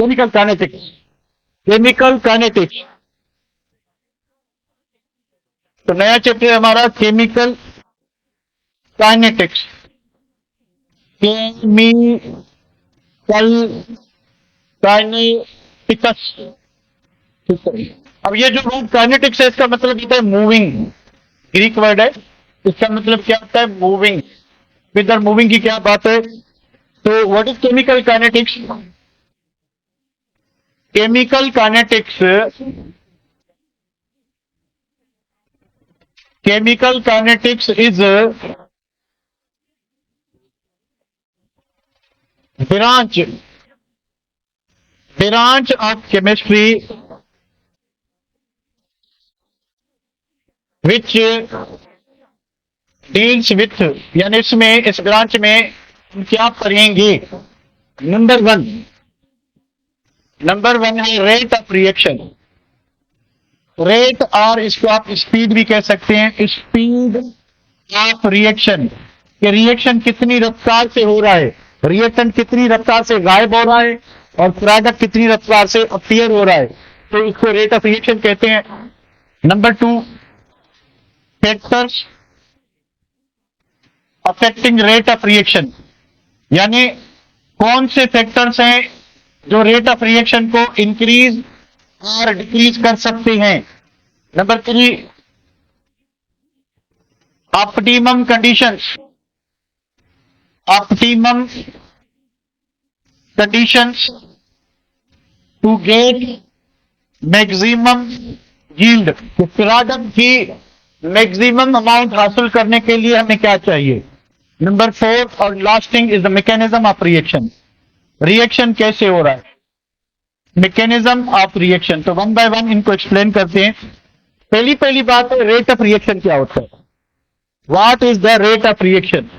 Chemical kinetics. Chemical kinetics, तो नया chapter है हमारा केमिकल काइनेटिक्स। केमिकल काइनेटिक्स, ठीक है। अब ये जो वर्ड काइनेटिक्स है इसका मतलब होता है मूविंग, ग्रीक वर्ड है, इसका मतलब क्या होता है? मूविंग। इधर मूविंग की क्या बात है? तो what is chemical kinetics? Chemical kinetics, chemical kinetics is branch of chemistry which deals with, यानी इसमें, इस ब्रांच में हम क्या पढ़ेंगे? नंबर वन है रेट ऑफ रिएक्शन। रेट, और इसको आप स्पीड भी कह सकते हैं, स्पीड ऑफ रिएक्शन, कि रिएक्शन कितनी रफ्तार से हो रहा है, रिएक्टेंट कितनी रफ्तार से गायब हो रहा है और प्रोडक्ट कितनी रफ्तार से अपीयर हो रहा है, तो इसको रेट ऑफ रिएक्शन कहते हैं। Number 2, factors affecting rate of reaction, यानी कौन से फैक्टर्स हैं जो रेट ऑफ रिएक्शन को इंक्रीज और डिक्रीज कर सकते हैं। Number 3, optimum conditions, optimum conditions to get maximum yield, product की मैक्सिमम अमाउंट हासिल करने के लिए हमें क्या चाहिए। नंबर 4 और lasting is the mechanism of reaction, reaction कैसे हो रहा है, मैकेनिज्म ऑफ रिएक्शन। तो वन बाय वन इनको एक्सप्लेन करते हैं। पहली बात है, रेट ऑफ रिएक्शन क्या होता है? What is the rate of reaction?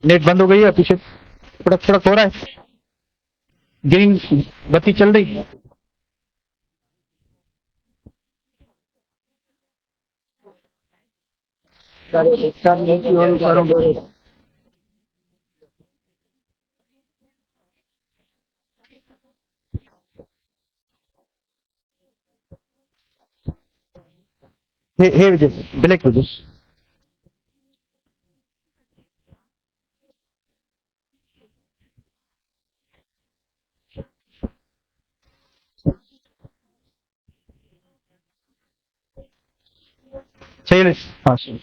Net बंद हो गई है, पीछे फड़क फड़क हो रहा है, ग्रीन बत्ती चल रही है। Here it is, black with this. चलिए, हाँ सर।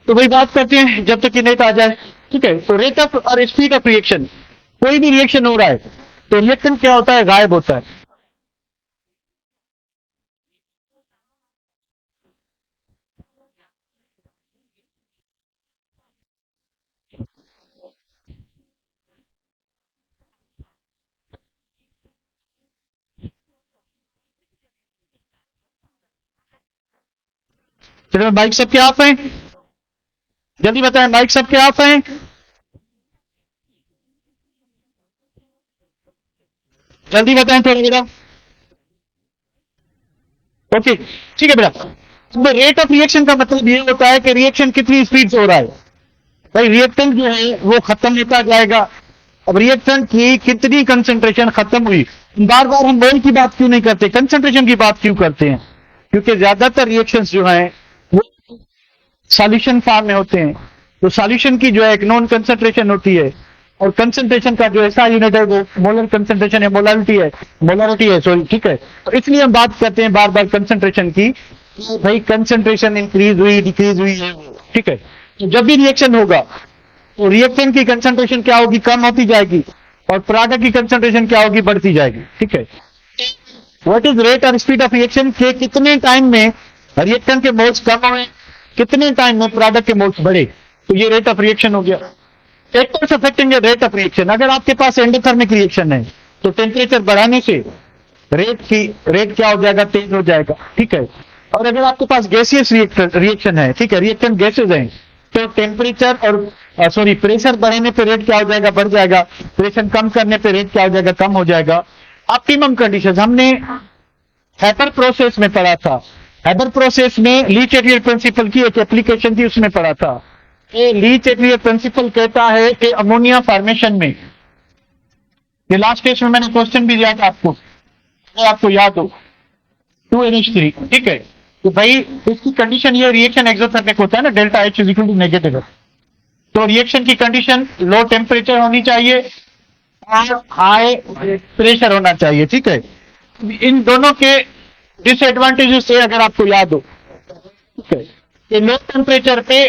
तो वही बात करते हैं जब तक कि नेट आ जाए, ठीक है। तो रेट ऑफ और स्पीड ऑफ रिएक्शन, कोई भी रिएक्शन हो रहा है तो रिएक्शन क्या होता है? गायब होता है। चलो, माइक सबके ऑफ हैं, जल्दी बताएं, माइक सबके ऑफ हैं? जल्दी बताएं थोड़ा बेटा। ओके, ठीक है बेटा। तो रेट ऑफ रिएक्शन का मतलब ये होता है कि रिएक्शन कितनी स्पीड से हो रहा है। भाई रिएक्टेंट जो है वो खत्म होता जाएगा, अब रिएक्टेंट की कितनी कंसंट्रेशन खत्म हुई। बार बार हम मोल की बात क्यों नहीं करते, कंसंट्रेशन की बात क्यों करते हैं? क्योंकि ज्यादातर रिएक्शंस जो हैं वो सॉल्यूशन फॉर्म में होते हैं, तो सॉल्यूशन की जो है एक नॉन कंसंट्रेशन होती है, और कंसंट्रेशन का जो ऐसा यूनिट है वो मोलर कंसंट्रेशन है, मोलरिटी है, सॉरी, ठीक है। तो इसलिए हम बात करते हैं बार बार कंसंट्रेशन की, भाई कंसंट्रेशन इंक्रीज हुई डिक्रीज हुई है, ठीक है। तो जब भी रिएक्शन होगा तो रिएक्शन की कंसंट्रेशन क्या होगी? कम होती जाएगी, और प्रोडक्ट की कंसंट्रेशन क्या होगी? बढ़ती जाएगी, ठीक है। व्हाट इज रेट और स्पीड ऑफ रिएक्शन, के कितने टाइम में रिएक्शन के मोल्स कम हुए, कितने टाइम में प्रोडक्ट के मोल्स बढ़े, तो ये रेट ऑफ रिएक्शन हो गया। Factors affecting rate of reaction, अगर आपके पास एंडोथर्मिक रिएक्शन है तो टेम्परेचर बढ़ाने से रेट क्या हो जाएगा? तेज हो जाएगा, ठीक है। और अगर आपके पास गैसियस रिएक्शन है, ठीक है, रिएक्शन गैसेज हैं, तो टेम्परेचर और प्रेशर बढ़ाने पे रेट क्या हो जाएगा? बढ़ जाएगा। प्रेशर कम करने पे रेट क्या हो जाएगा? कम हो जाएगा। ऑप्टिमम कंडीशन हमने हैपर प्रोसेस में पढ़ा था। हैपर प्रोसेस में लीच एटरियर प्रिंसिपल की एक एप्लीकेशन थी, उसमें पढ़ा था। ये लीच एटरियर प्रिंसिपल कहता है कि अमोनिया फॉर्मेशन में, ये लास्ट टेस्ट में मैंने क्वेश्चन भी दिया था आपको, अगर आपको याद हो, 2NH3, ठीक है। तो भाई इसकी कंडीशन ये रिएक्शन एक्सोथर्मिक होता है ना, delta H is equal to negative है। तो रिएक्शन की कंडीशन लो टेम्परेचर होनी चाहिए और हाई प्रेशर होना चाहिए, ठीक है। इन दोनों के डिसएडवांटेजेस से अगर आपको याद हो, ठीक है, कि लो टेम्परेचर पे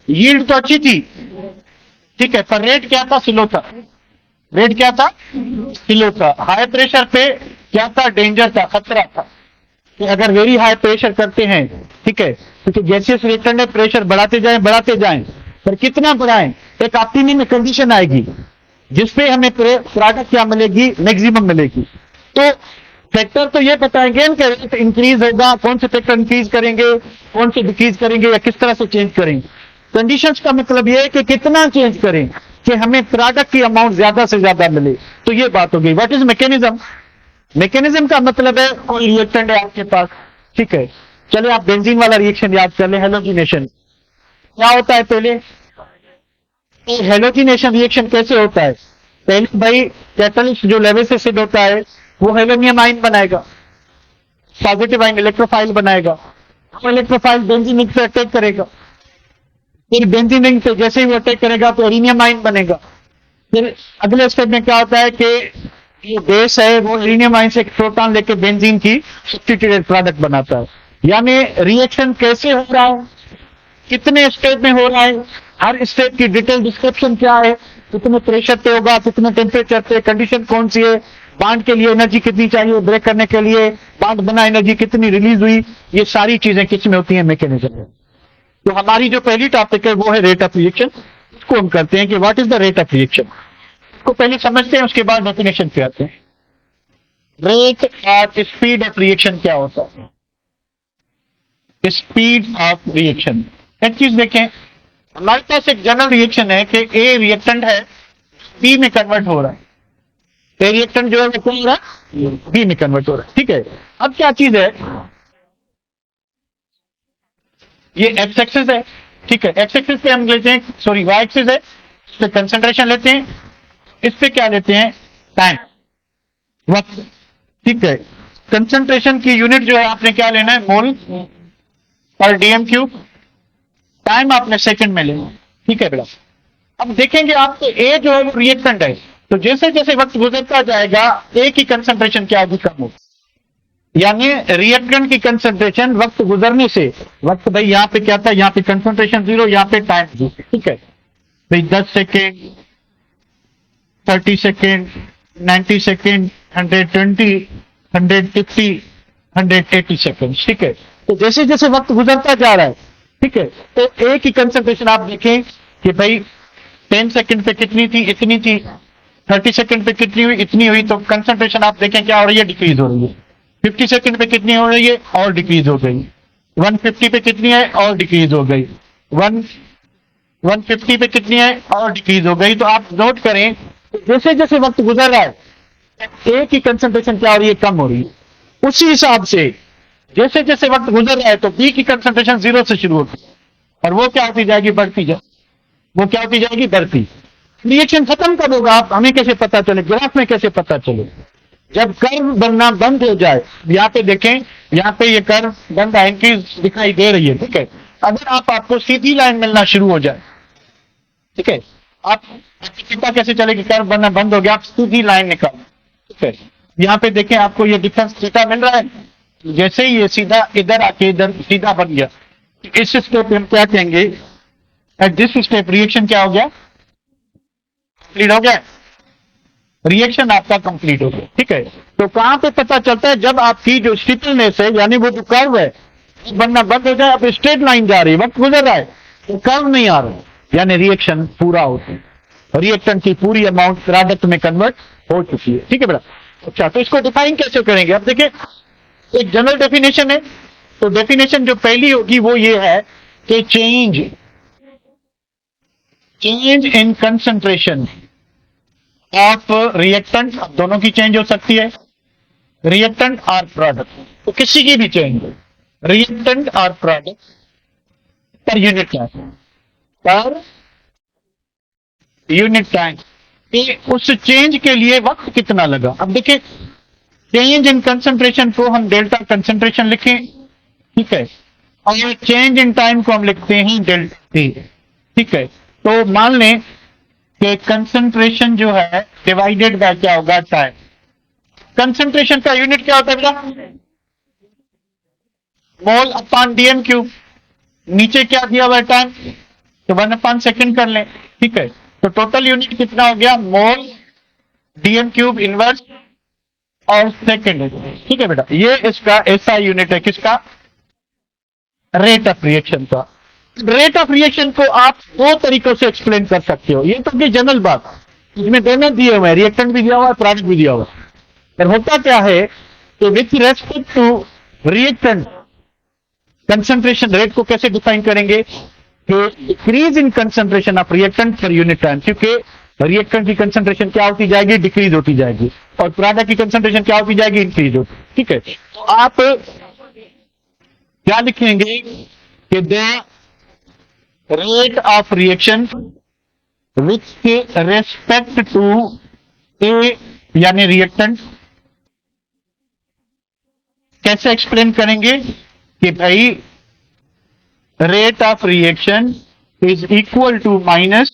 यील्ड तो अच्छी थी, ठीक है, पर रेट क्या था? स्लो था। रेट क्या था? स्लो था। हाई प्रेशर पे क्या था? डेंजर था, खतरा था कि अगर वेरी हाई प्रेशर करते हैं, ठीक है, क्योंकि गैसियस रिएक्टर में प्रेशर बढ़ाते जाएं, पर कितना बढ़ाएं? एक ऑप्टिमम कंडीशन आएगी जिसपे हमें प्रोडक्ट क्या मिलेगी? मैक्सिमम मिलेगी। तो फैक्टर तो ये बताएंगे कि रेट इंक्रीज होगा, कौन से फैक्टर इंक्रीज करेंगे, कौन से डिक्रीज करेंगे, या किस तरह से चेंज करेंगे। कंडीशंस का मतलब ये है कि कितना चेंज करें कि हमें प्रोडक्ट की अमाउंट ज्यादा से ज्यादा मिले। तो ये बात हो गई। What is mechanism? मैकेनिज्म का मतलब है कोई रिएक्टेंट है आपके पास, ठीक है, चले आप बेंजीन वाला रिएक्शन याद कर ले, हेलोजिनेशन। क्या होता है पहले? हेलोजिनेशन रिएक्शन कैसे होता है? पहले भाई कैटलिस्ट जो लेवेस एसिड होता है वो हेलोनियम आयन बनाएगा, पॉजिटिव आयन इलेक्ट्रोफाइल बनाएगा। वो इलेक्ट्रोफाइल बेंजीन रिंग पे अटैक करेगा, फिर बेंजीन रिंग पे जैसे ही वो अटैक करेगा तो एरिनियम आयन बनेगा। फिर अगले स्टेप में क्या होता है कि ये बेस है वो एरिनियम आयन से एक प्रोटॉन लेके बेंजीन की सब्स्टिट्यूटेड प्रोडक्ट बनाता है। यानी रिएक्शन कैसे हो रहा है, कितने स्टेप में हो रहा है, हर स्टेप की डिटेल डिस्क्रिप्शन क्या है, कितने प्रेशर पे होगा, कितने टेम्परेचर पे, कंडीशन कौन सी है, बांड के लिए एनर्जी कितनी चाहिए, ब्रेक करने के लिए बांड बना एनर्जी कितनी रिलीज हुई, ये सारी चीजें किस में होती हैं? मैकेनिज्म में। तो हमारी जो पहली टॉपिक है वो है रेट ऑफ रिएक्शन। इसको हम करते हैं कि what is the rate of reaction, इसको पहले समझते हैं, उसके बाद डेफिनेशन पे आते हैं। रेट और स्पीड ऑफ रिएक्शन क्या होता है? स्पीड ऑफ रिएक्शन एक चीज देखें, हमारे पास एक जनरल रिएक्शन है कि ए रिएक्टेंट है, बी में कन्वर्ट हो रहा है। ए रिएक्टेंट जो है वो क्या हो रहा है? बी में कन्वर्ट हो रहा है, ठीक है। अब क्या चीज है, ये एक्स एक्सिस है, ठीक है, एक्स एक्सिस पे हम लेते हैं, सॉरी वाई एक्सिस है, इस पे कंसंट्रेशन लेते हैं, इस पे क्या लेते हैं? टाइम, वक्त, ठीक है। कंसंट्रेशन की यूनिट जो है आपने क्या लेना है? मोल पर डीएम क्यूब। टाइम आपने सेकंड में लेना, ठीक है बेटा। अब देखेंगे आपको ए जो है वो रिएक्टेंट है, तो जैसे जैसे वक्त गुजरता जाएगा ए की कंसंट्रेशन क्या होगी? कम होगी। यानी रिएक्टेंट की कंसंट्रेशन वक्त गुजरने से, वक्त भाई यहाँ पे क्या था? यहाँ पे कंसंट्रेशन 0, यहाँ पे टाइम 0, ठीक है भाई। 10 सेकेंड, 30 सेकेंड, 90 सेकेंड, 120, 150, 180 सेकेंड, ठीक है। तो जैसे जैसे वक्त गुजरता जा रहा है, ठीक है, तो ए की कंसंट्रेशन आप देखें कि भाई 10 सेकंड पे कितनी थी? इतनी थी। 30 सेकंड पे कितनी हुई? इतनी हुई। तो कंसंट्रेशन आप देखें क्या हो रही है? डिक्रीज हो रही है। 50 सेकंड पे कितनी हो रही है? और डिक्रीज हो गई। 150 पे कितनी है? और डिक्रीज हो गई। 150 पे कितनी है? और डिक्रीज हो गई। तो आप नोट करें जैसे जैसे वक्त गुजर रहा है ए की कंसंट्रेशन क्या हो रही है? कम हो रही है। उसी हिसाब से जैसे जैसे वक्त गुजर रहा है तो बी की कंसंट्रेशन 0 से शुरू होती है और वो क्या होती जाएगी? बढ़ती जाए, वो क्या होती जाएगी? बढ़ती। रिएक्शन खत्म कब होगा? आप हमें कैसे पता चले? ग्राफ में कैसे पता चले? जब कर्व बनना बंद हो जाए। यहाँ पे देखें, यहाँ पे ये कर्व बंद एंट्री दिखाई दे रही है, ठीक है। अगर आपको सीधी लाइन मिलना शुरू हो जाए, ठीक है, आप पता कैसे चले कि कर्व बनना बंद हो गया? आप सीधी लाइन निकाल, ठीक है। यहाँ पे देखें आपको ये डिफरेंस थीटा मिल रहा है, जैसे ही ये सीधा इधर आके इधर सीधा बन गया, इस स्टेप हम क्या कहेंगे? एट दिस स्टेप रिएक्शन क्या हो गया? कंप्लीट हो गया। रिएक्शन आपका कंप्लीट हो गया, ठीक है। तो कहां पे पता चलता है? जब आपकी जो स्टिफनेस है यानी वो जो कर्व है बनना बंद हो जाए, अब स्ट्रेट लाइन जा रही है, वक्त गुजर रहा है तो कर्व नहीं आ रहा, यानी रिएक्शन पूरा होती है, रिएक्टेंट की पूरी अमाउंट प्रोडक्ट में कन्वर्ट हो चुकी है, ठीक है बेटा। अच्छा, तो इसको डिफाइन कैसे करेंगे? अब देखिए, एक जनरल डेफिनेशन है, तो डेफिनेशन जो पहली होगी वो ये है कि change in concentration of reactant, दोनों की चेंज हो सकती है, रिएक्टेंट और प्रोडक्ट, तो किसी की भी चेंज रिएक्टेंट और प्रोडक्ट पर यूनिट टाइम, पर यूनिट टाइम, उस चेंज के लिए वक्त कितना लगा। अब देखिए चेंज इन कंसंट्रेशन को हम डेल्टा कंसंट्रेशन लिखें, ठीक है, और चेंज इन टाइम को हम लिखते हैं डेल्टा टी, ठीक है। तो मान लें कि कंसंट्रेशन जो है डिवाइडेड बाय क्या होगा, टाइम। कंसंट्रेशन का यूनिट क्या होता है बेटा, मोल अपॉन डीएम क्यूब, नीचे क्या दिया हुआ है टाइम, तो 1/सेकंड कर लें, ठीक है। तो टोटल यूनिट कितना हो गया, मोल डीएम क्यूब इनवर्स और सेकंड, ठीक है बेटा। ये इसका ऐसा यूनिट है किसका, रेट ऑफ रिएक्शन का। रेट ऑफ रिएक्शन को आप दो तरीकों से एक्सप्लेन कर सकते हो, ये तो जनरल बात, इसमें दोनों दिए हुए हैं, रिएक्टेंट भी दिया हुआ है, प्रोडक्ट भी दिया हुआ है। फिर होता क्या है कि with respect to reactant concentration rate को कैसे डिफाइन करेंगे, कि decrease in concentration of reactant per unit time, क्योंकि रिएक्टेंट की कंसंट्रेशन क्या होती जाएगी, डिक्रीज होती जाएगी, और प्रोडक्ट की कंसंट्रेशन क्या होती जाएगी, इंक्रीज होती, ठीक है। तो आप क्या लिखेंगे कि the rate of reaction with respect to A यानी रिएक्टेंट, कैसे एक्सप्लेन करेंगे कि भाई rate of reaction is equal to minus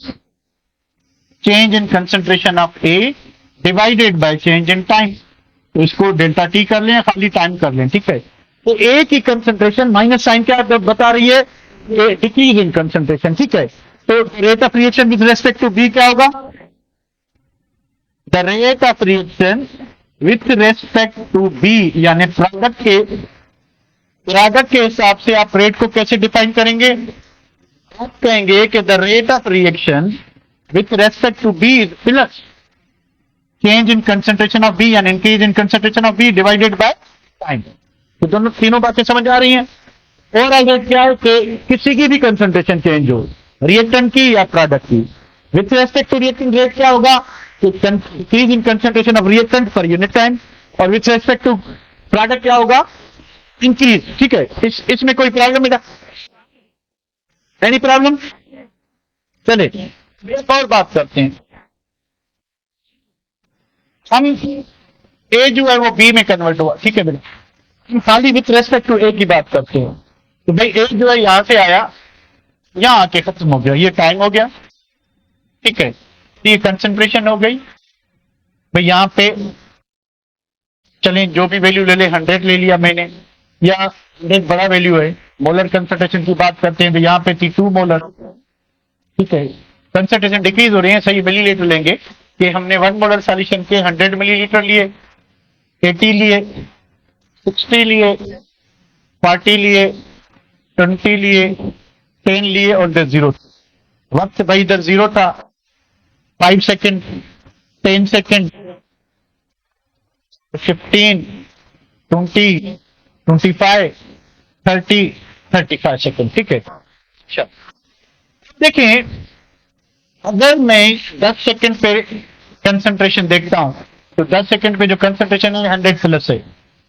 change in concentration of A divided by change in time. तो इसको डेल्टा टी कर लें, खाली टाइम कर लें, ठीक है। तो ए की कंसंट्रेशन माइनस साइन क्या बता रही है, डिक्रीज इन कंसंट्रेशन, ठीक है। तो rate of reaction with respect to B क्या होगा, the rate of reaction with respect to B यानी प्रोडक्ट के हिसाब से आप रेट को कैसे डिफाइन करेंगे, आप कहेंगे कि the rate of reaction with respect to B is plus change in concentration of B यानी increase in concentration of B divided by time. तो दोनों तीनों बातें समझ आ रही हैं। और रेट क्या है कि किसी की भी कंसंट्रेशन चेंज हो, रिएक्टेंट की या प्रोडक्ट की, with respect to reactant rate क्या होगा, increase in concentration of reactant per unit time, और विथ रेस्पेक्ट टू प्रोडक्ट क्या होगा, इंक्रीज, ठीक है। इसमें कोई प्रॉब्लम बेटा, एनी प्रॉब्लम। चले एक और बात करते हैं, हम ए जो है वो बी में कन्वर्ट हुआ, ठीक है बेटा, हम खाली विथ रेस्पेक्ट टू ए की बात करते हैं। तो भाई ए जो है यहां से आया, यहां आके खत्म हो गया, ये टाइम हो गया, ठीक है, ये कंसंट्रेशन हो गई। भाई यहां पे चलें जो भी वैल्यू ले ले, 100 ले लिया मैंने, या 100 बड़ा वैल्यू है, मोलर कंसंट्रेशन की बात करते हैं तो यहां पे थी 2 मोलर, ठीक है। कंसंट्रेशन डिक्रीज हो रही है, सही मिलीलीटर लेंगे कि हमने 1 मोलर सॉल्यूशन के 100 मिलीलीटर लिए, 80 लिए, 60 लिए, 40 लिए, 20 लिए, 10 लिए और इधर 0। वक्त भाई इधर 0 था, 5 सेकेंड, 10 सेकेंड, 15, 20, 25, 30, 35 सेकेंड, ठीक है। अच्छा देखें, अगर मैं 10 सेकेंड पे कंसंट्रेशन देखता हूं तो 10 सेकेंड पे जो कंसंट्रेशन है 100 प्लस है,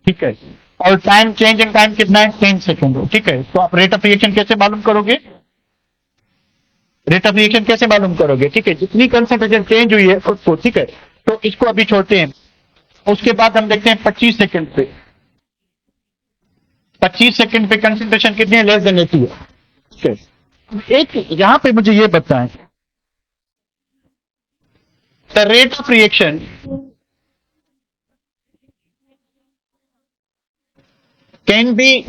ठीक है, और टाइम चेंज इन टाइम कितना है, 10 सेकेंड, ठीक है। तो आप रेट ऑफ रिएक्शन कैसे मालूम करोगे, रेट ऑफ रिएक्शन कैसे मालूम करोगे, ठीक है, जितनी कंसंट्रेशन चेंज हुई है उसको, ठीक है। तो इसको अभी छोड़ते हैं, उसके बाद हम देखते हैं 25 सेकेंड पे, 25 सेकेंड पे कंसंट्रेशन कितनी है, लेस देन 80 है, ठीक है। एक यहां पे मुझे ये बताएं, the rate of reaction can be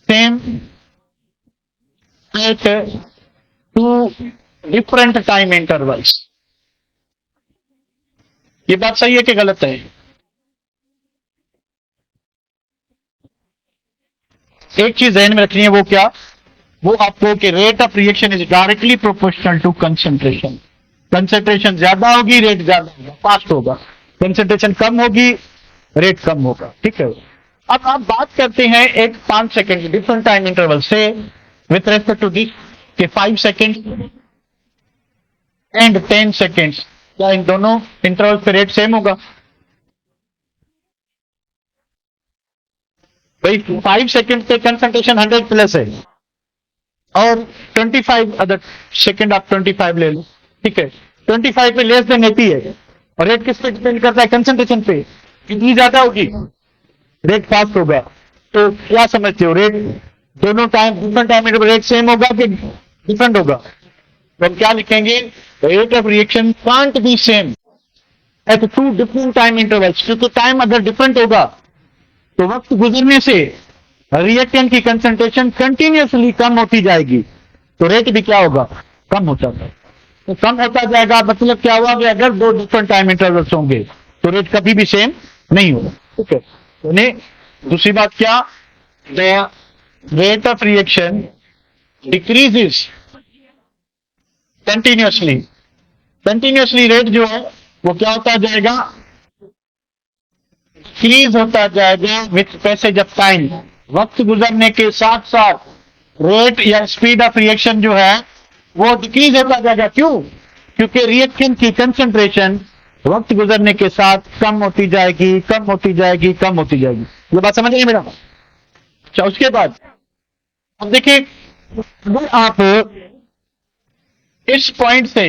same at 2 different time intervals। ये बात सही है कि गलत है, एक चीज ध्यान में रखनी है, वो क्या, वो आपको कि rate of reaction is directly proportional to concentration. Concentration ज्यादा होगी रेट ज्यादा होगा, फास्ट होगा, कंसंट्रेशन कम होगी रेट कम होगा, ठीक है। अब आप बात करते हैं एक 5 सेकेंड डिफरेंट टाइम इंटरवल से with respect to this के 5 seconds and 10 seconds क्या इन दोनों इंटरवल पे रेट सेम होगा? भाई 5 सेकंड पे कंसंट्रेशन 100 प्लस है और 25 अदर सेकंड आप 25 ले लो, ठीक है, 25 पे लेस देन 80 है और रेट किस पे डिपेंड करता है? कंसंट्रेशन पे। कितनी ज्यादा होगी रेट फास्ट होगा। तो क्या समझते हो, रेट दोनों time different time interval rate same होगा कि डिफरेंट होगा? तो हम क्या लिखेंगे, rate of reaction can't be same at two different time intervals, क्योंकि टाइम अगर डिफरेंट होगा तो वक्त गुजरने से रिएक्टेंट की कंसंट्रेशन कंटिन्यूअसली कम होती जाएगी, तो रेट भी क्या होगा? कम होता है। तो कम होता जाएगा मतलब क्या हुआ कि अगर दो डिफरेंट टाइम इंटरवल्स होंगे तो रेट कभी भी सेम नहीं होगा, ठीक है। तो दूसरी बात क्या, the rate of reaction decreases continuously. Continuously rate जो है वो क्या होता जाएगा? डिक्रीज होता जाएगा विथ पैसेज ऑफ टाइम। वक्त गुजरने के साथ साथ रेट या स्पीड ऑफ रिएक्शन जो है वो डिक्रीज होता जाएगा। क्यों? क्योंकि रिएक्शन की कंसंट्रेशन वक्त गुजरने के साथ कम होती जाएगी, कम होती जाएगी, कम होती जाएगी। ये बात समझ रहे मेरा? अच्छा, उसके बाद अब देखिए, अगर आप इस पॉइंट से,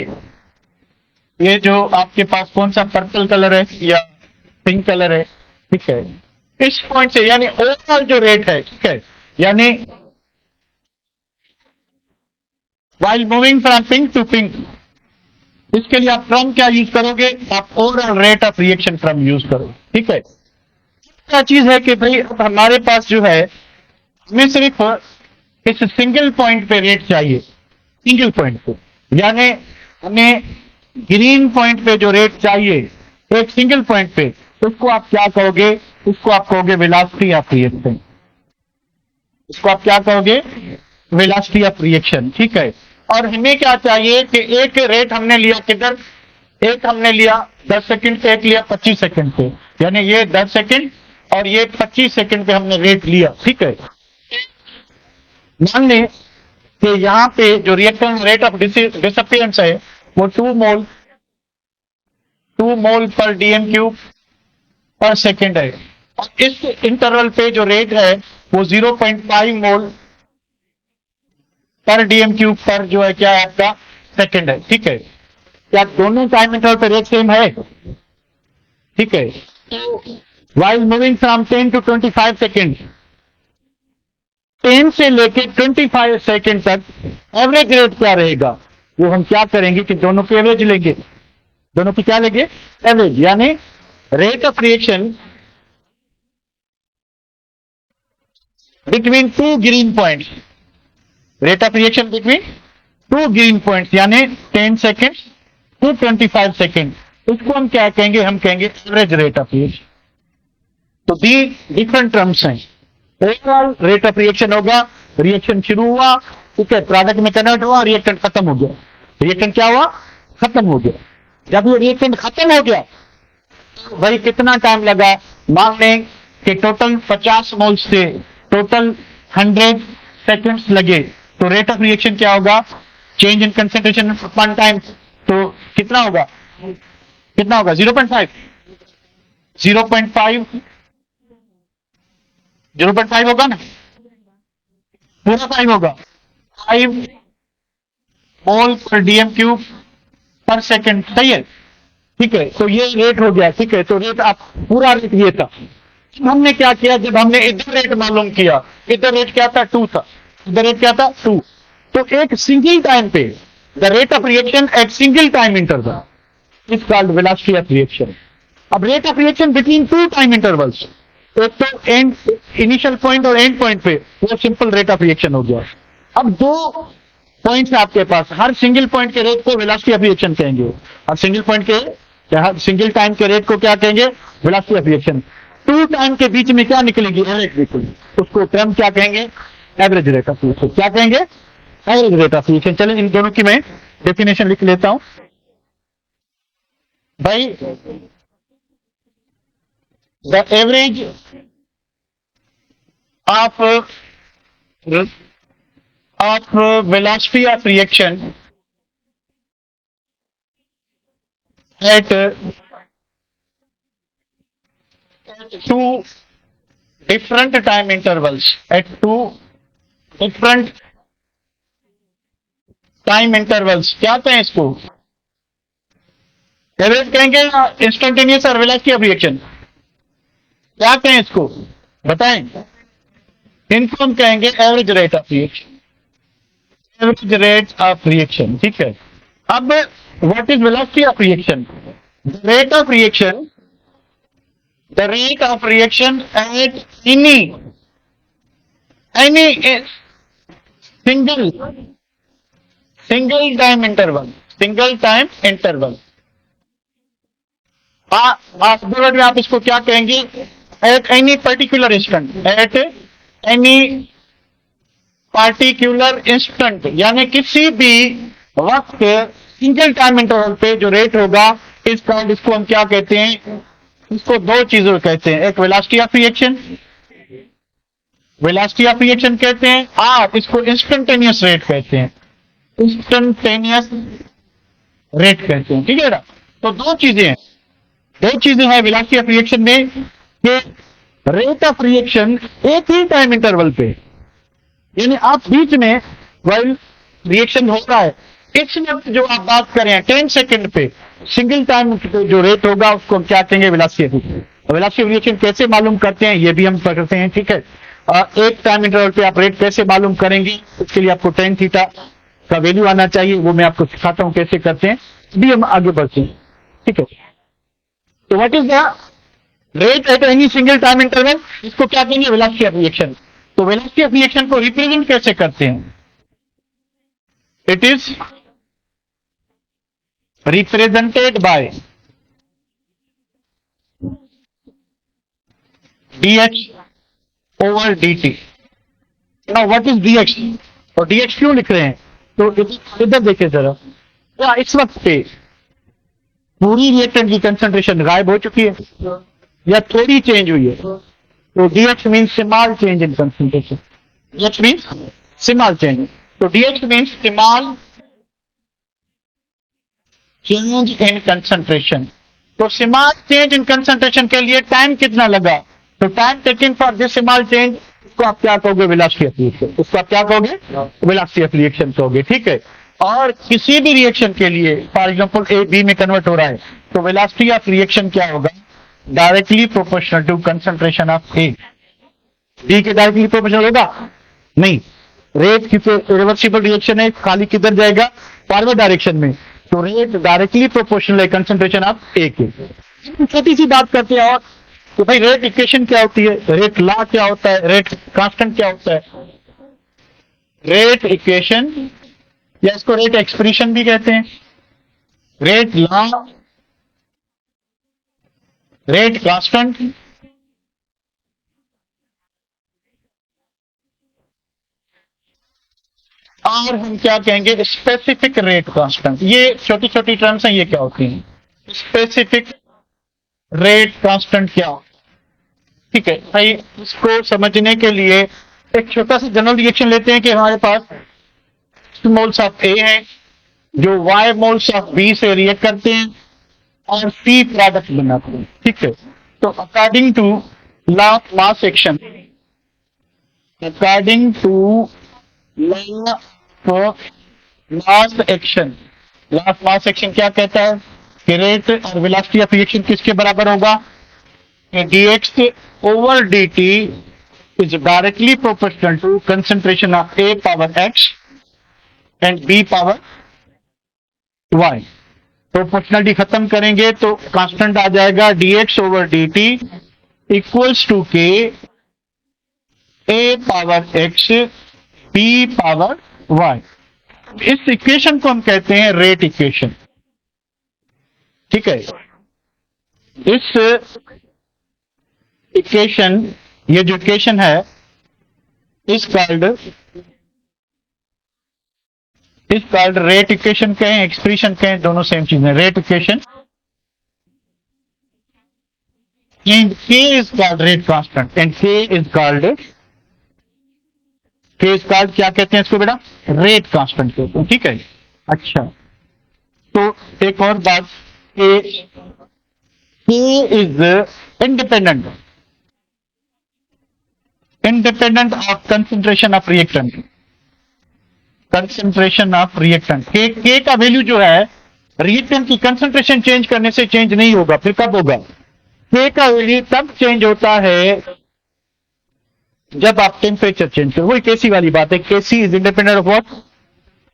ये जो आपके पास कौन सा पर्पल कलर है या पिंक कलर है, ठीक है, इस पॉइंट से यानी ओवरऑल जो रेट है, ठीक है, यानी while moving from pink to pink, इसके लिए आप टर्म क्या यूज करोगे? आप overall rate of reaction term use करो, ठीक है। क्या चीज है कि भाई हमारे पास जो है हमें सिर्फ इस सिंगल पॉइंट पे रेट चाहिए, सिंगल पॉइंट पे, यानी हमें ग्रीन पॉइंट पे जो रेट चाहिए एक सिंगल पॉइंट पे, उसको आप क्या कहोगे? उसको आप कहोगे वेलोसिटी ऑफ रिएक्शन। इसको आप क्या कहोगे? वेलोसिटी ऑफ रिएक्शन, ठीक है। और हमें क्या चाहिए कि एक रेट हमने लिया किधर? एक हमने लिया 10 सेकंड पे, एक लिया 25 सेकंड पे, यानी ये 10 सेकंड और ये 25 सेकंड पे हमने रेट लिया, ठीक है। मान लें कि यहां पे जो रिएक्शन रेट ऑफ डिसअपियरेंस है वो 2 मोल पर डीएम क्यूब पर सेकंड है, और इस इंटरवल पे जो रेट है वो 0.5 मोल पर डीएम क्यूब पर जो है क्या है आपका सेकंड है, ठीक है। क्या दोनों टाइम इंटरवल पे रेट सेम है? ठीक है। While moving from 10 to 25 second, 10 से लेके 25 सेकेंड तक एवरेज रेट क्या रहेगा? वो हम क्या करेंगे कि दोनों की एवरेज लेंगे। दोनों की क्या लेंगे? एवरेज, यानी rate of reaction between to green points, rate of reaction between to green points यानी 10 सेकेंड टू 25 सेकेंड, उसको हम क्या कहेंगे? हम कहेंगे एवरेज रेट ऑफ रिएक्शन। तो दी डिफरेंट टर्म्स हैं। ओवरऑल रेट ऑफ रिएक्शन होगा, रिएक्शन शुरू हुआ, ठीक है, प्रोडक्ट में कन्वर्ट हुआ, रिएक्टेंट खत्म हो गया। रिएक्टेंट क्या हुआ? खत्म हो गया। जब ये रिएक्टेंट खत्म हो गया तो भाई कितना टाइम लगा? मान लें कि टोटल 50 मोल्स थे, टोटल 100 सेकेंड्स लगे, तो रेट ऑफ रिएक्शन क्या होगा? Change in concentration one time, तो कितना होगा? कितना होगा? 0.5 0.5 होगा ना, पूरा 5 होगा, 5 मोल पर डीएम क्यूब पर सेकंड, सही है, ठीक है। तो ये रेट हो गया, ठीक है। तो रेट आप पूरा रेट ये था। हमने क्या किया, जब हमने इधर रेट मालूम किया, इधर रेट क्या था? 2 था, इधर रेट क्या था? 2। तो एक सिंगल टाइम पे the rate of reaction at single time interval is called velocity of reaction. अब rate of reaction between two time intervals, एक तो एंड इनिशियल पॉइंट और एंड पॉइंट पे, वो सिंपल रेट ऑफ रिएक्शन हो गया। अब दो पॉइंट्स है आपके पास, हर सिंगल पॉइंट के रेट को वेलोसिटी ऑफ रिएक्शन कहेंगे। हर सिंगल पॉइंट के, हर सिंगल टाइम के रेट को क्या कहेंगे? Velocity of reaction. Two time के बीच में क्या निकलेगी? एवरेज निकलेगी, उसको टर्म क्या कहेंगे? Average rate of reaction. क्या कहेंगे? Average rate of reaction. चलिए इन दोनों की मैं डेफिनेशन लिख लेता हूं भाई। The average of velocity of reaction at two different time intervals, at two different time intervals, क्या कहें इसको, एवरेज कहेंगे या इंस्टेंटेनियस और वेलोसिटी ऑफ रिएक्शन, क्या कहें इसको बताएं। इनको हम कहेंगे average rate of reaction, average rate of reaction, ठीक है। अब what is velocity of reaction, the rate of reaction, the rate of reaction at any single time interval, single time interval. आप दो वर्ड में आप इसको क्या कहेंगे, at any particular instant, at any particular instant, यानी किसी भी वक्त सिंगल टाइम इंटरवल पे जो रेट होगा, इस पॉइंट इसको हम क्या कहते हैं, इसको दो चीजों कहते हैं, एक velocity of reaction, velocity of reaction कहते हैं, और इसको इंस्टेंटेनियस रेट कहते हैं, इंस्टेंटेनियस रेट कहते हैं, ठीक है ना। तो दो चीजें हैं वेलोसिटी ऑफ रिएक्शन में, कि रेट ऑफ रिएक्शन एक ही टाइम इंटरवल पे, यानी आप बीच में वाइल रिएक्शन हो रहा है, इस वक्त जो आप बात कर रहे हैं 10 सेकंड पे सिंगल टाइम जो रेट होगा उसको हम क्या कहेंगे, वेलोसिटी। वेलोसिटी ऑफ रिएक्शन कैसे मालूम करते हैं ये भी हम करते हैं, ठीक है। एक टाइम इंटरवल पे आप रेट कैसे मालूम करेंगे, उसके लिए आपको tan थीटा का वैल्यू आना चाहिए, वो मैं आपको सिखाता हूं कैसे करते हैं, भी हम आगे बढ़ते हैं, ठीक है। तो what is the rate at any single time interval, इसको क्या कहेंगे, वेलोसिटी ऑफ रिएक्शन। तो वेलोसिटी ऑफ रिएक्शन को रिप्रेजेंट कैसे करते हैं, it is represented by dx over dt। Now what is dx, और dx क्यों लिख रहे हैं, तो इधर देखिए जरा, क्या इस वक्त पे पूरी रिएक्टेंट की कंसंट्रेशन गायब हो चुकी है या थोड़ी चेंज हुई है, तो dx means small change in concentration, dx means small change, तो dx means small change in concentration. तो स्मॉल चेंज इन कंसंट्रेशन के लिए टाइम कितना लगा, तो time taking for this small change, उसको आप क्या कहोगे, वेलोसिटी ऑफ रिएक्शन, उसको आप क्या कहोगे, वेलोसिटी ऑफ रिएक्शन कहोगे, ठीक है। और किसी भी रिएक्शन के लिए, फॉर एग्जांपल ए बी में कन्वर्ट हो रहा है, तो वेलोसिटी ऑफ रिएक्शन क्या होगा, directly proportional to concentration of A. B के डायरेक्टली प्रोपोर्शनल होगा नहीं, रेट किसी रिवर्सिबल रिएक्शन है, खाली किधर जाएगा, फॉरवर्ड डायरेक्शन में, तो रेट डायरेक्टली प्रोपोर्शनल है कंसंट्रेशन ऑफ ए के। छोटी सी बात करते हैं और, तो भाई रेट इक्वेशन क्या होती है, रेट लॉ क्या होता है, रेट कांस्टेंट क्या होता है, रेट इक्वेशन या इसको रेट एक्सप्रेशन भी कहते हैं, रेट लॉ, रेट कांस्टेंट, और हम क्या कहेंगे, स्पेसिफिक रेट कांस्टेंट। ये छोटी छोटी टर्म्स हैं, ये क्या होती हैं, स्पेसिफिक रेट कांस्टेंट क्या होता है, ठीक है भाई। इसको समझने के लिए एक छोटा सा जनरल रिएक्शन लेते हैं कि हमारे पास मोल्स ऑफ ए है जो y मोल्स ऑफ बी से रिएक्ट करते हैं और C प्रोडक्ट बनाते हैं, ठीक है। तो according to law of mass action, according to law of mass action, law of mass action क्या कहता है कि रेट और वेलोसिटी ऑफ रिएक्शन किसके बराबर होगा, dx over dt is directly proportional to concentration of A power x and B power y। Proportionality खत्म करेंगे तो कांस्टेंट आ जाएगा dx over dt equals to k A power x B power y। इस equation को हम कहते हैं रेट इक्वेशन, ठीक है। इस इक्वेशन, ये जो इक्वेशन है इस कॉल्ड रेट इक्वेशन कहें, एक्सप्रेशन कहें, दोनों सेम चीज है, rate equation and k is called rate constant and k is called क्या कहते हैं इसको बेटा, रेट कांस्टेंट कहते हैं, ठीक है। अच्छा, तो एक और बात K is independent of concentration of reactant. Concentration of reactant के का वैल्यू जो है रिएक्टेंट की कंसंट्रेशन चेंज करने से चेंज नहीं होगा। फिर कब होगा? के का वैल्यू तब चेंज होता है जब आप टेम्परेचर चेंज करो। वही केसी वाली बात है, KC is independent of what?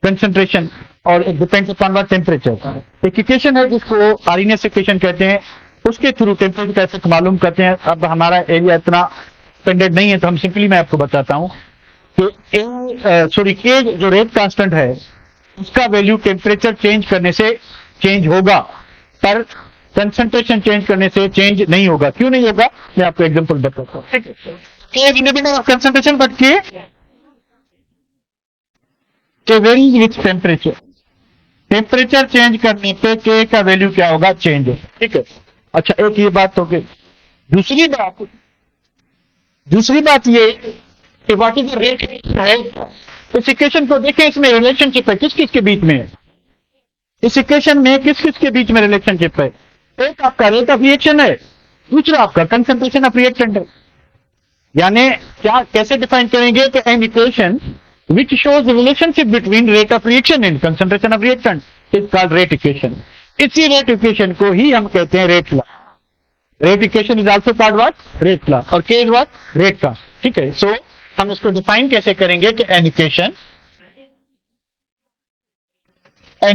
Concentration, और it depends upon what? Temperature. एक इक्वेशन है जिसको आरएनएस इक्वेशन कहते हैं, उसके थ्रू टेम्परेचर कैसे मालूम करते हैं। अब हमारा एरिया इतना स्टैंडर्ड नहीं है तो हम सिंपली मैं आपको बताता हूं कि के जो रेट कांस्टेंट है उसका वैल्यू टेम्परेचर चेंज करने से चेंज होगा, पर कंसंट्रेशन चेंज करने से चेंज नहीं होगा। क्यों नहीं होगा? मैं आपको एग्जांपल बताता हूं। ठीक है, के इंडिपेंडेंट ऑफ कंसंट्रेशन बट के varies with temperature. Temperature change करने पे के का वैल्यू क्या होगा? चेंज। ठीक है, अच्छा एक ये बात हो गई। दूसरी बात ये कि व्हाट इज द रेट है। इस इक्वेशन को देखें, इसमें रिलेशनशिप है किस किस के बीच में? इस इक्वेशन में किस किस के बीच में रिलेशनशिप है? एक आपका रेट ऑफ रिएक्शन है, दूसरा आपका कंसंट्रेशन ऑफ रिएक्टेंट है। यानी क्या कैसे डिफाइन करेंगे कि an equation which shows relationship between rate of reaction and concentration of reactant is called rate equation. इसी रेट इक्वेशन को ही हम कहते हैं rate law. Rate equation is also called what? Rate law. और के इज व्हाट? Rate law. ठीक है, सो हम इसको डिफाइन कैसे करेंगे कि एन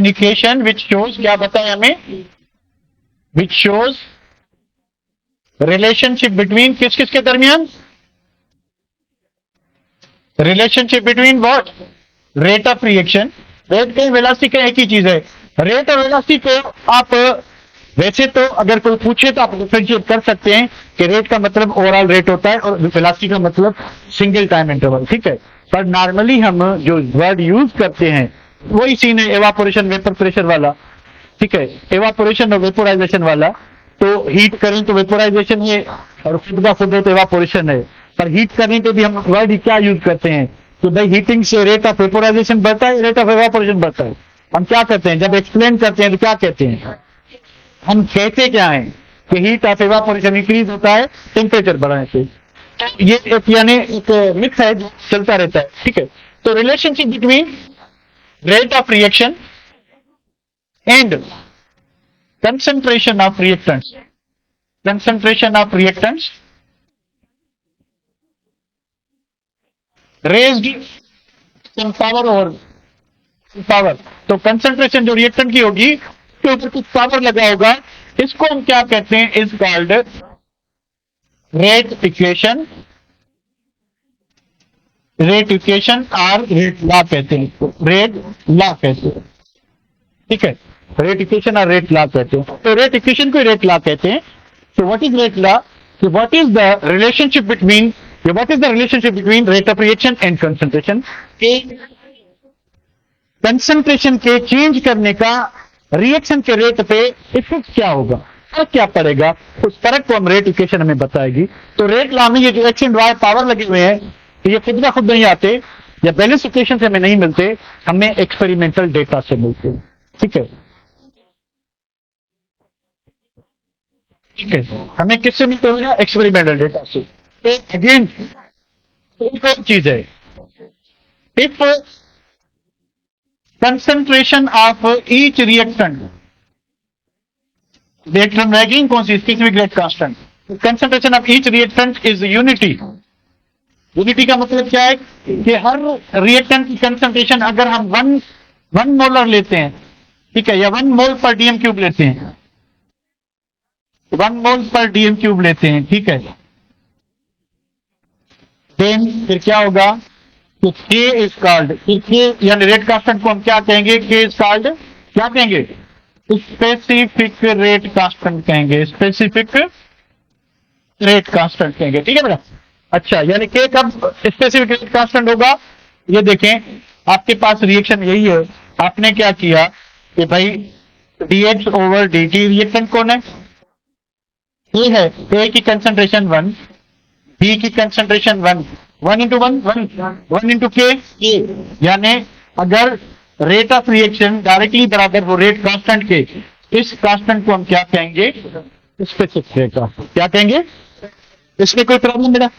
इक्वेशन विच शोज, क्या बताया हमें? विच शोज रिलेशनशिप बिटवीन किस किस के दरमियान? Relationship between what? Rate of reaction. Rate के वेलोसिटी का एक ही चीज है। रेट और वेलोसिटी को आप वैसे तो अगर कोई पूछे तो आप डिफरेंशिएट कर सकते हैं कि रेट का मतलब ओवरऑल रेट होता है और वेलोसिटी का मतलब सिंगल टाइम इंटरवल। ठीक है, पर नॉर्मली हम जो वर्ड यूज करते हैं वही सीन है एवापोरेशन वेपर प्रेशर वाला। ठीक है, एवापोरेशन और वेपोराइजेशन वाला। तो हीट करें तो वेपोराइजेशन है और खुद का खुद तो एवापोरेशन है। पर हीट करने पे भी हम वर्ड क्या यूज करते हैं? तो भाई हीटिंग से रेट ऑफ वेपोराइजेशन बढ़ता है, रेट ऑफ एवापोरेशन बढ़ता है। हम क्या करते हैं जब एक्सप्लेन करते हैं तो क्या कहते हैं? हम कहते क्या है कि हीट ऑफ एवापोरेशन इंक्रीज होता है टेम्परेचर बढ़ाने से। ये एक यानी एक मिथ है जो चलता रहता है। ठीक है, तो relationship between rate of reaction and concentration of reactants raised some power over power। तो कंसंट्रेशन जो रिएक्टेंट की होगी उसके ऊपर कुछ पावर लगा होगा, इसको हम क्या कहते हैं? Is called rate equation. Rate equation और रेट लॉ कहते हैं। रेट लॉ कहते हैं। ठीक है, रेट इक्वेशन और रेट लॉ कहते हैं। तो रेट इक्वेशन को रेट लॉ कहते हैं। So what is rate law? So what is the relationship between rate of reaction and concentration? Concentration के चेंज करने का रिएक्शन के रेट पे इफेक्ट क्या होगा, फर्क क्या पड़ेगा, उस फर्क को हम रेट इक्वेशन हमें बताएगी। तो रेट लॉ में ये जो एक्शन वायर पावर लगे हुए हैं तो ये खुद का खुद नहीं आते या बैलेंस इक्वेशन से हमें नहीं मिलते, हमें एक्सपेरिमेंटल डेटा से मिलते। ठीक है, ठीक है, हमें किससे मिलते होगा? एक्सपेरिमेंटल डेटा से। अगेन एक चीज है, if concentration of each reactant मैगिंग कौन सी specific rate constant, concentration of each reactant is unity. Unity का मतलब क्या है कि हर रिएक्टेंट की कंसंट्रेशन अगर हम वन मोलर लेते हैं, ठीक है, या 1 मोल पर डीएम क्यूब लेते हैं, 1 मोल पर डीएम क्यूब लेते हैं, ठीक है, देन फिर क्या होगा? तो K इज कॉल्ड, K यानी रेट कांस्टेंट को हम क्या कहेंगे? K इज कॉल्ड क्या कहेंगे? स्पेसिफिक रेट कांस्टेंट कहेंगे। स्पेसिफिक रेट कांस्टेंट कहेंगे। ठीक है बेटा? अच्छा, यानी K कब स्पेसिफिक रेट कांस्टेंट होगा? ये देखें, आपके पास रिएक्शन यही है, आपने क्या किया कि भाई dx ओवर dt, रिएक्टेंट कौन है? ये है A की कंसंट्रेशन 1, B की कंसंट्रेशन 1, 1 into 1 into K, यानी अगर रेट ऑफ रिएक्शन डायरेक्टली बराबर हो रेट कांस्टेंट के, इस कांस्टेंट को हम क्या कहेंगे? Specific rate. क्या कहेंगे? इसमें कोई प्रॉब्लम बेटा?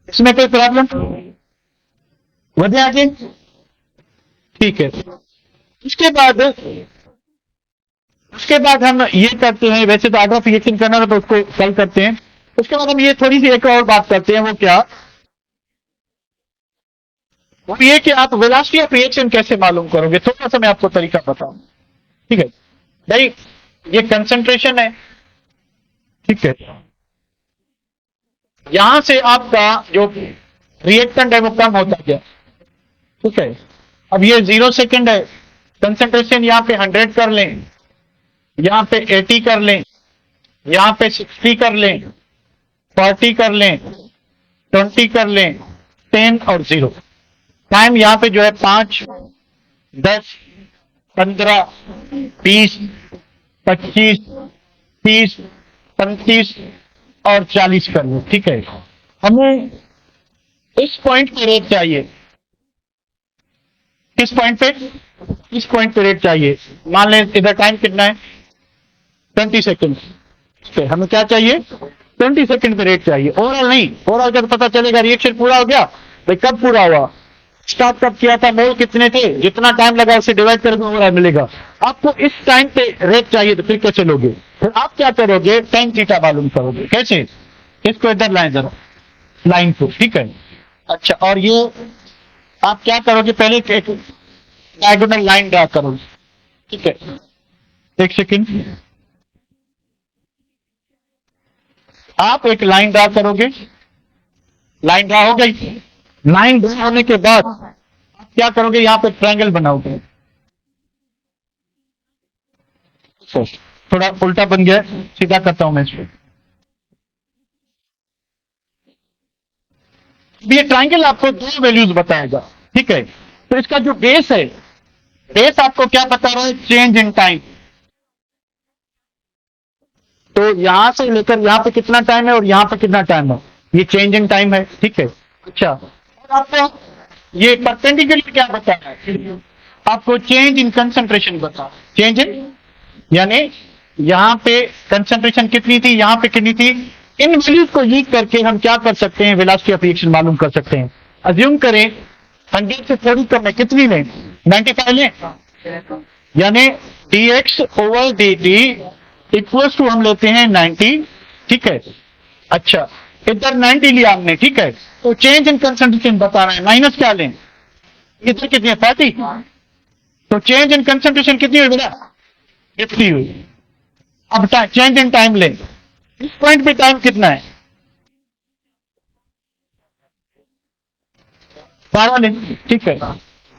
इसमें कोई प्रॉब्लम? बढ़े आगे? ठीक है। उसके बाद हम ये करते हैं, वैसे तो ऑर्डर ऑफ रिएक्शन करना था तो उसको कल करते हैं। उसके बाद हम ये थोड़ी सी एक और बात करते हैं, वो क्या? वो ये कि आप वेलोसिटी ऑफ रिएक्शन कैसे मालूम करोगे, थोड़ा सा मैं आपको तरीका बताऊं। ठीक है भाई, ये कंसंट्रेशन है, ठीक है। यहां से आपका जो रिएक्टेंट है वो कम होता गया, ठीक है। अब ये 0 सेकंड है, कंसंट्रेशन यहां पे 100 कर लें, यहां पे 80 कर लें, यहां पे 60 कर लें, 40 कर लें, 20 कर लें, 10 और 0। टाइम यहां पे जो है 5, 10, 15, 20, 25, 30, 35 और 40 कर लो, ठीक है। हमें इस पॉइंट पे रेट चाहिए। किस पॉइंट पे? इस पॉइंट पे रेट चाहिए। मान लें इधर टाइम कितना है? 20 सेकेंड। हमें क्या चाहिए? 20 सेकेंड पे रेट चाहिए, ओवरऑल नहीं। ओवरऑल का तो पता चलेगा रिएक्शन पूरा हो गया भाई। कब पूरा हुआ? स्टार्ट कब किया था? मोल कितने थे? जितना टाइम लगा उसे डिवाइड करके ओवरऑल मिलेगा। आपको इस टाइम पे रेट चाहिए तो फिर कैसे लोगे? फिर आप क्या करोगे? टाइम थीटा मालूम करोगे। कैसे? इसको इधर लाइन जरा, लाइन को, ठीक है। अच्छा, और ये आप क्या करोगे? पहले एक डायगोनल लाइन ड्रा करोगे, ठीक है। एक सेकेंड, आप एक लाइन ड्रा करोगे। लाइन ड्रा हो गई। लाइन ड्रा होने के बाद आप क्या करोगे? यहां पे ट्रायंगल बनाओगे। थोड़ा उल्टा बन गया, सीधा करता हूं मैं इसको। ये ट्रायंगल आपको 2 वैल्यूज बताएगा, ठीक है। तो इसका जो बेस है, बेस आपको क्या बता रहा है? Change in time. तो यहां से लेकर यहां पे कितना टाइम है और यहां पे कितना टाइम है, ये चेंज इन टाइम है, ठीक है। अच्छा, और आपको ये परपेंडिकुलर क्या बता रहा है? आपको चेंज इन कंसंट्रेशन बता। चेंज इन यानी यहां पे कंसंट्रेशन कितनी थी, यहां पे कितनी थी। इन वैल्यूज को यूज करके हम क्या कर सकते हैं? वेलोसिटी ऑफ रिएक्शन मालूम कर सकते हैं। अज्यूम करें 100 से थोड़ी कम है, कितनी लें? 95 लें, यानी dx over dt equals to हम लेते हैं 90, ठीक है। अच्छा, इधर 90 लिया हमने, ठीक है। तो चेंज इन कंसंट्रेशन बता रहे हैं, माइनस क्या लें? इधर कितनी है? 40। तो चेंज इन कंसंट्रेशन कितनी हुई बेटा? 50 हुई। अब चेंज इन टाइम लें। इस पॉइंट पे टाइम कितना है? 12 लें, ठीक है।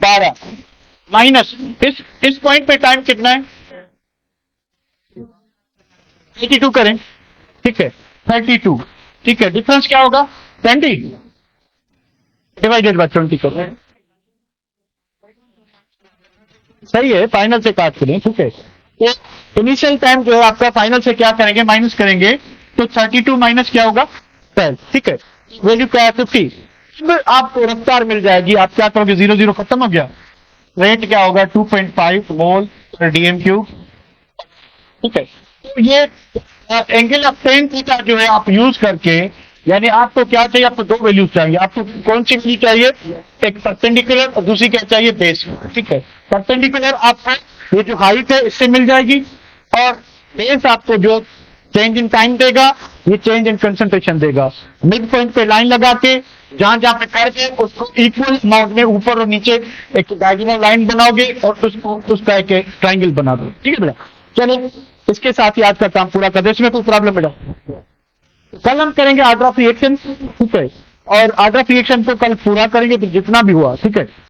12 माइनस इस पॉइंट पे टाइम कितना है? 82 करें, ठीक है। 32, ठीक है। डिफरेंस क्या होगा? 20 डिवाइडेड बाय 20 करो। सही है, फाइनल से काट करें, ठीक है। तो इनिशियल टाइम जो है आपका, फाइनल से क्या करेंगे? माइनस करेंगे। तो 32 माइनस क्या होगा? 12, ठीक है। वैल्यू क्या है? 50। आपको रफ्तार मिल जाएगी। आप क्या करोगे? 0 0 खत्म हो गया। रेट क्या होगा? 2.5 मोल पर डीएम क्यूब, ठीक है। तो ये एंगल ऑफ टेन थीटा जो है आप यूज करके, यानी आपको क्या चाहिए? आपको 2 वैल्यूज चाहिए। आपको कौन सी वैल्यू चाहिए? एक परपेंडिकुलर और दूसरी क्या चाहिए? बेस, ठीक है। परपेंडिकुलर आपको ये जो हाइट है इससे मिल जाएगी, और बेस आपको जो चेंज इन टाइम देगा, ये चेंज इन कंसंट्रेशन देगा। मिड पॉइंट पे लाइन लगा के जहां जहां पे करके उसको इक्वल अमाउंट में ऊपर और नीचे एक डायगोनल लाइन बनाओगे और उसका एक ट्रायंगल बना दो, ठीक है बेटा। चलिए, इसके साथ ही आज का काम पूरा कर दे। इसमें कोई प्रॉब्लम बेटा? कल हम करेंगे ऑर्डर ऑफ रिएक्शन, ठीक है। और ऑर्डर ऑफ रिएक्शन को कल पूरा करेंगे तो जितना भी हुआ, ठीक है।